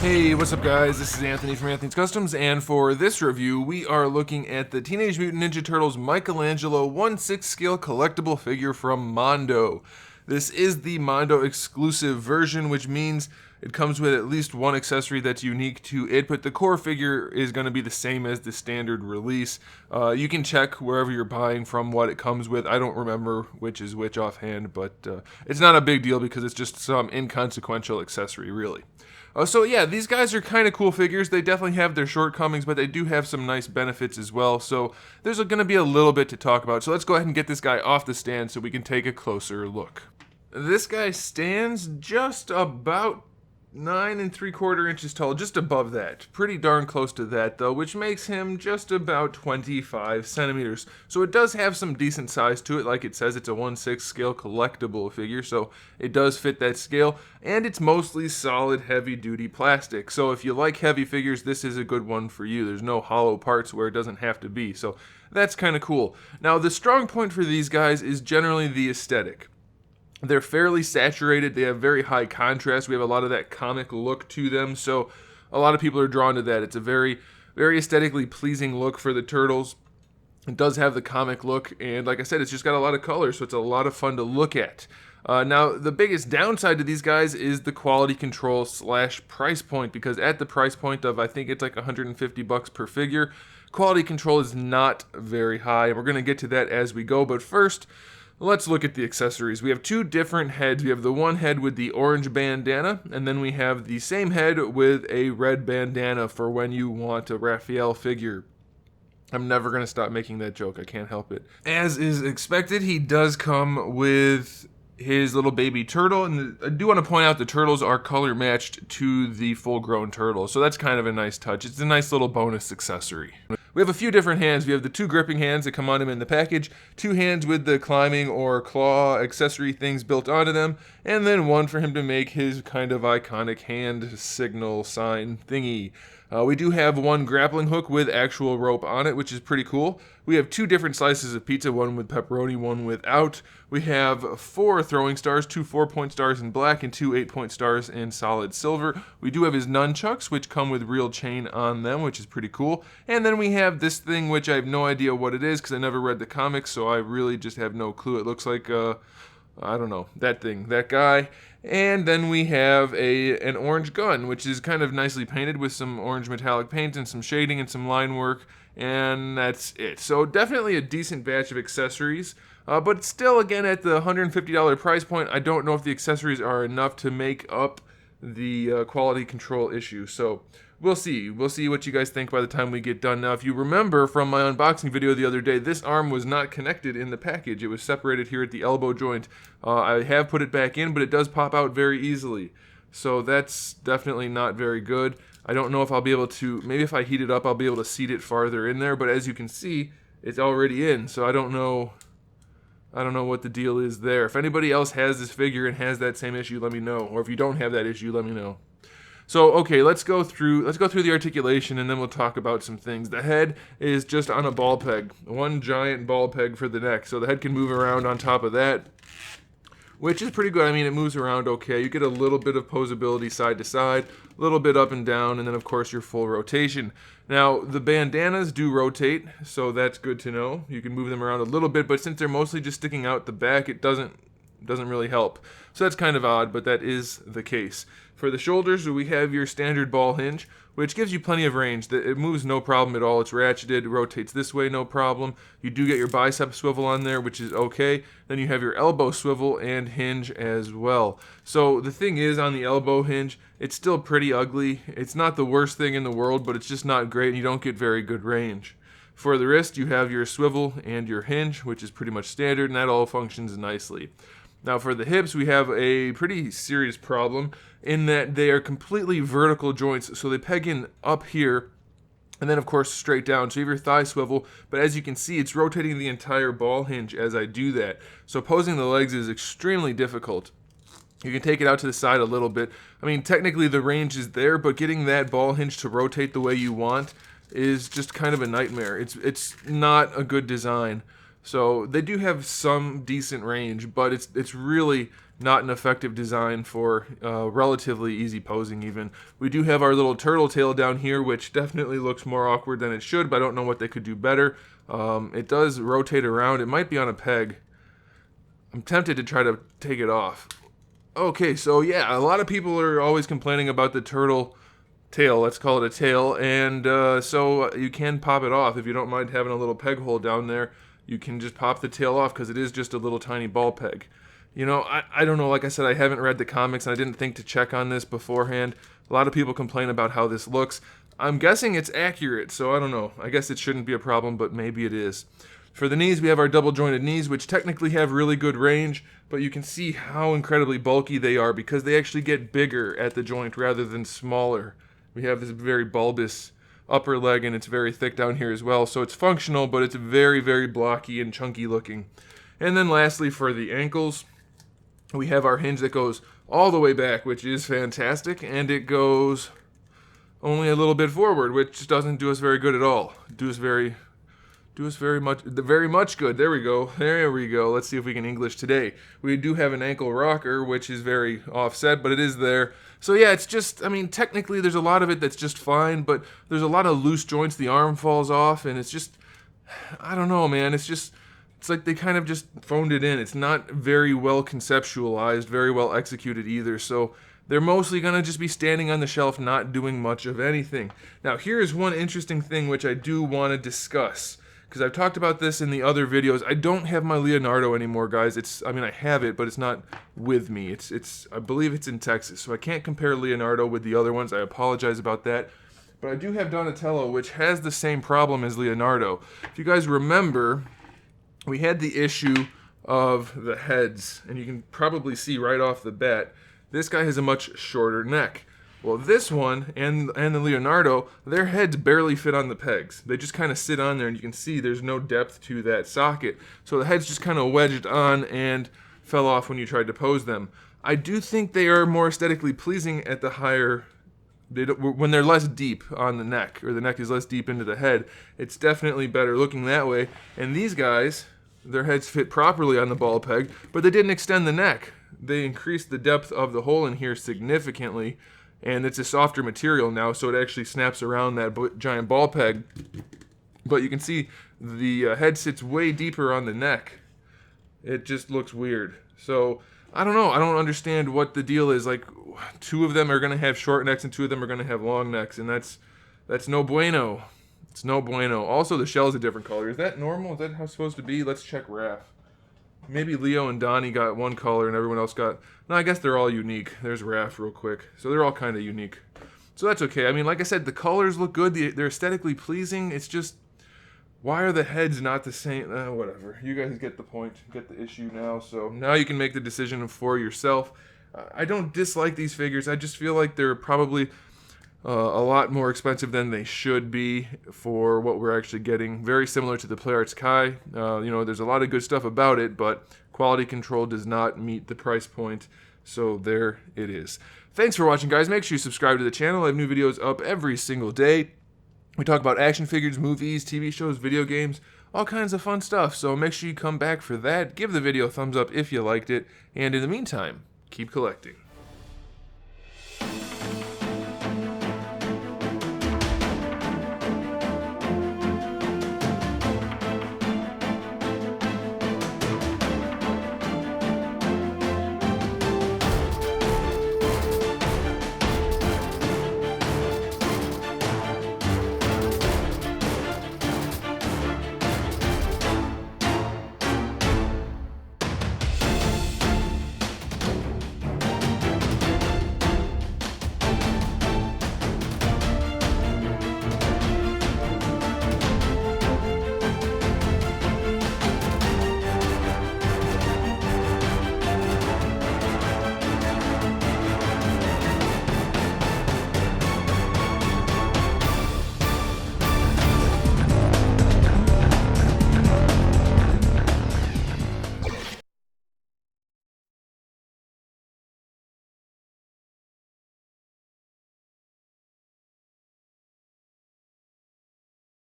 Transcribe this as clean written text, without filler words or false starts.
Hey, what's up guys? This is Anthony from AnthonysCustoms, and for this review, we are looking at the Teenage Mutant Ninja Turtles Michelangelo 1/6 scale collectible figure from Mondo. This is the Mondo exclusive version, which means it comes with at least one accessory that's unique to it, but the core figure is going to be the same as the standard release. You can check wherever you're buying from what it comes with. I don't remember which is which offhand, but it's not a big deal because it's just some inconsequential accessory, really. So yeah, these guys are kind of cool figures. They definitely have their shortcomings, but they do have some nice benefits as well. So there's going to be a little bit to talk about. So let's go ahead and get this guy off the stand so we can take a closer look. This guy stands just about 9 3/4 inches tall, just above that. Pretty darn close to that though, which makes him just about 25 centimeters. So it does have some decent size to it. Like it says, it's a 1/6 scale collectible figure, so it does fit that scale, and it's mostly solid heavy duty plastic. So if you like heavy figures, this is a good one for you. There's no hollow parts where it doesn't have to be, so that's kind of cool. Now the strong point for these guys is generally the aesthetic. They're fairly saturated, they have very high contrast, we have a lot of that comic look to them, so a lot of people are drawn to that. It's a very, very aesthetically pleasing look for the Turtles. It does have the comic look, and like I said, it's just got a lot of color, so it's a lot of fun to look at. Now, the biggest downside to these guys is the quality control / price point, because at the price point of, I think it's like 150 bucks per figure, quality control is not very high, and we're going to get to that as we go, but first, let's look at the accessories. We have two different heads. We have the one head with the orange bandana, and then we have the same head with a red bandana for when you want a Raphael figure. I'm never going to stop making that joke. I can't help it. As is expected, he does come with his little baby turtle, and I do want to point out the turtles are color matched to the full-grown turtle, so that's kind of a nice touch. It's a nice little bonus accessory. We have a few different hands. We have the two gripping hands that come on him in the package, two hands with the climbing or claw accessory things built onto them, and then one for him to make his kind of iconic hand signal sign thingy. We do have one grappling hook with actual rope on it, which is pretty cool. We have two different slices of pizza, one with pepperoni, one without. We have 4 throwing stars, 2 4-point stars in black and 2 8-point stars in solid silver. We do have his nunchucks, which come with real chain on them, which is pretty cool. And then we have this thing, which I have no idea what it is, because I never read the comics, so I really just have no clue. It looks like, I don't know, that thing, that guy. And then we have an orange gun, which is kind of nicely painted with some orange metallic paint and some shading and some line work, and that's it. So definitely a decent batch of accessories, but still, again, at the $150 price point, I don't know if the accessories are enough to make up the quality control issue. So we'll see. We'll see what you guys think by the time we get done. Now, if you remember from my unboxing video the other day, this arm was not connected in the package. It was separated here at the elbow joint. I have put it back in, but it does pop out very easily. So that's definitely not very good. I don't know if I'll be able to, maybe if I heat it up, I'll be able to seat it farther in there. But as you can see, it's already in. So I don't know what the deal is there. If anybody else has this figure and has that same issue, let me know. Or if you don't have that issue, let me know. So, okay, let's go through the articulation, and then we'll talk about some things. The head is just on a ball peg, one giant ball peg for the neck, so the head can move around on top of that, which is pretty good. I mean, it moves around okay. You get a little bit of posability side to side, a little bit up and down, and then, of course, your full rotation. Now, the bandanas do rotate, so that's good to know. You can move them around a little bit, but since they're mostly just sticking out the back, it doesn't really help. So that's kind of odd, but that is the case. For the shoulders, we have your standard ball hinge, which gives you plenty of range. It moves no problem at all. It's ratcheted, rotates this way, no problem. You do get your bicep swivel on there, which is okay. Then you have your elbow swivel and hinge as well. So the thing is, on the elbow hinge, it's still pretty ugly. It's not the worst thing in the world, but it's just not great, and you don't get very good range. For the wrist, you have your swivel and your hinge, which is pretty much standard, and that all functions nicely. Now for the hips, we have a pretty serious problem in that they are completely vertical joints, so they peg in up here, and then of course straight down. So you have your thigh swivel, but as you can see, it's rotating the entire ball hinge as I do that. So posing the legs is extremely difficult. You can take it out to the side a little bit. I mean, technically the range is there, but getting that ball hinge to rotate the way you want is just kind of a nightmare. It's not a good design. So they do have some decent range, but it's really not an effective design for relatively easy posing even. We do have our little turtle tail down here, which definitely looks more awkward than it should, but I don't know what they could do better. It does rotate around. It might be on a peg. I'm tempted to try to take it off. Okay, so yeah, a lot of people are always complaining about the turtle tail, let's call it a tail, and so you can pop it off if you don't mind having a little peg hole down there. You can just pop the tail off because it is just a little tiny ball peg. You know, I don't know, like I said, I haven't read the comics and I didn't think to check on this beforehand. A lot of people complain about how this looks. I'm guessing it's accurate, so I don't know. I guess it shouldn't be a problem, but maybe it is. For the knees, we have our double jointed knees, which technically have really good range, but you can see how incredibly bulky they are because they actually get bigger at the joint rather than smaller. We have this very bulbous upper leg and it's very thick down here as well, so it's functional, but it's very, very blocky and chunky looking. And then lastly, for the ankles, we have our hinge that goes all the way back, which is fantastic, and it goes only a little bit forward, which doesn't do us very good at all. Do us very much good. There we go. There we go. Let's see if we can English today. We do have an ankle rocker, which is very offset, but it is there. So yeah, it's just, I mean, technically there's a lot of it that's just fine, but there's a lot of loose joints. The arm falls off, and it's just, I don't know, man. It's like they kind of just phoned it in. It's not very well conceptualized, very well executed either. So they're mostly going to just be standing on the shelf, not doing much of anything. Now, here's one interesting thing which I do want to discuss, because I've talked about this in the other videos. I don't have my Leonardo anymore, guys. I mean, I have it, but it's not with me. I believe it's in Texas, so I can't compare Leonardo with the other ones. I apologize about that. But I do have Donatello, which has the same problem as Leonardo. If you guys remember, we had the issue of the heads, and you can probably see right off the bat, this guy has a much shorter neck. Well, this one and the Leonardo, their heads barely fit on the pegs. They just kind of sit on there, and you can see there's no depth to that socket. So the heads just kind of wedged on and fell off when you tried to pose them. I do think they are more aesthetically pleasing at the higher, when they're less deep on the neck, or the neck is less deep into the head. It's definitely better looking that way. And these guys, their heads fit properly on the ball peg, but they didn't extend the neck. They increased the depth of the hole in here significantly. And it's a softer material now, so it actually snaps around that giant ball peg. But you can see the head sits way deeper on the neck. It just looks weird. So, I don't know. I don't understand what the deal is. Like, two of them are going to have short necks and two of them are going to have long necks. And that's no bueno. It's no bueno. Also, the shell's a different color. Is that normal? Is that how it's supposed to be? Let's check Raph. Maybe Leo and Donnie got one color and everyone else got... No, I guess they're all unique. There's Raph real quick. So they're all kind of unique. So that's okay. I mean, like I said, the colors look good. They're aesthetically pleasing. It's just, why are the heads not the same? Whatever. You guys get the point. Get the issue now. So now you can make the decision for yourself. I don't dislike these figures. I just feel like they're probably a lot more expensive than they should be for what we're actually getting. Very similar to the PlayArts Kai. You know, there's a lot of good stuff about it, but quality control does not meet the price point. So there it is. Thanks for watching, guys. Make sure you subscribe to the channel. I have new videos up every single day. We talk about action figures, movies, TV shows, video games, all kinds of fun stuff. So make sure you come back for that. Give the video a thumbs up if you liked it. And in the meantime, keep collecting.